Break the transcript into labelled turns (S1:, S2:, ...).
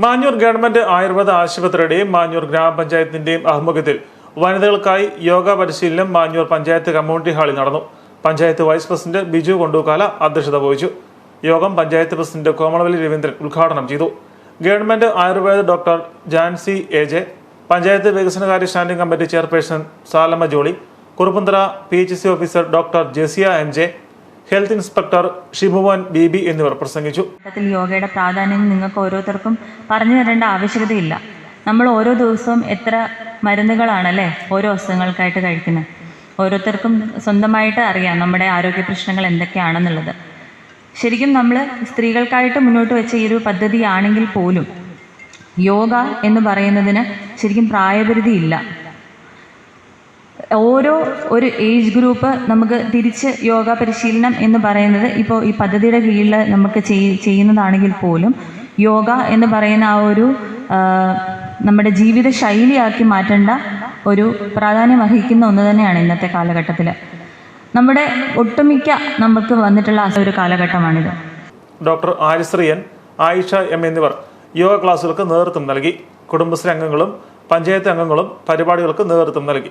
S1: Manjoor government Ayurveda ആശുപത്രിയുടെയും മാഞ്ഞൂർ ഗ്രാമപഞ്ചായത്തിന്റെയും ആഭിമുഖ്യത്തിൽ വനിതകൾക്കായി യോഗ പരിശീലനം മാഞ്ഞൂർ പഞ്ചായത്ത് കമ്മ്യൂണിറ്റി ഹാളിൽ നടന്നു. പഞ്ചായത്ത് വൈസ് പ്രസിഡന്റ് ബിജു കൊണ്ടൂക്കാല അധ്യക്ഷത വഹിച്ചു. യോഗം പഞ്ചായത്ത് പ്രസിഡന്റ് കോമളവല്ലി രവീന്ദ്രൻ ഉദ്ഘാടനം ചെയ്തു. Government Ayurveda doctor Jancy A J, panchayat വികസനകാര്യ standing committee chairperson Salamma Jolly, Kuruppanthara PHC officer doctor Jesiya M.J, health inspector Shibuvan B എന്നിവർ പ്രസംഗിച്ചു.
S2: യോഗയുടെ പ്രാധാന്യം നിങ്ങൾക്ക് ഓരോരുത്തർക്കും പറഞ്ഞു തരേണ്ട ആവശ്യകതയില്ല. നമ്മൾ ഓരോ ദിവസവും എത്ര മരുന്നുകളാണല്ലേ ഓരോ അസുഖങ്ങൾക്കായിട്ട് കഴിക്കുന്നത്. ഓരോരുത്തർക്കും സ്വന്തമായിട്ട് അറിയാം നമ്മുടെ ആരോഗ്യ പ്രശ്നങ്ങൾ എന്തൊക്കെയാണെന്നുള്ളത്. ശരിക്കും നമ്മൾ സ്ത്രീകൾക്കായിട്ട് മുന്നോട്ട് വെച്ച ഈ ഒരു പദ്ധതിയാണെങ്കിൽ പോലും യോഗ എന്ന് പറയുന്നതിന് ശരിക്കും പ്രായപരിധിയില്ല. ഒരു ഏജ് ഗ്രൂപ്പ് നമുക്ക് തിരിച്ച് യോഗ പരിശീലനം എന്ന് പറയുന്നത് ഇപ്പോൾ ഈ പദ്ധതിയുടെ കീഴിൽ നമുക്ക് ചെയ്യുന്നതാണെങ്കിൽ പോലും യോഗ എന്ന് പറയുന്ന ആ ഒരു നമ്മുടെ ജീവിത ശൈലിയാക്കി മാറ്റേണ്ട ഒരു പ്രാധാന്യം അർഹിക്കുന്ന ഒന്ന് തന്നെയാണ് ഇന്നത്തെ കാലഘട്ടത്തിൽ. നമ്മുടെ ഒട്ടുമിക്ക നമുക്ക് വന്നിട്ടുള്ള ഒരു കാലഘട്ടമാണിത്.
S1: ഡോക്ടർ ആരിശ്രീയൻ, ആയിഷ M എന്നിവർ യോഗ ക്ലാസുകൾക്ക് നേതൃത്വം നൽകി. കുടുംബശ്രീ അംഗങ്ങളും പഞ്ചായത്ത് അംഗങ്ങളും പരിപാടികൾക്ക് നേതൃത്വം നൽകി.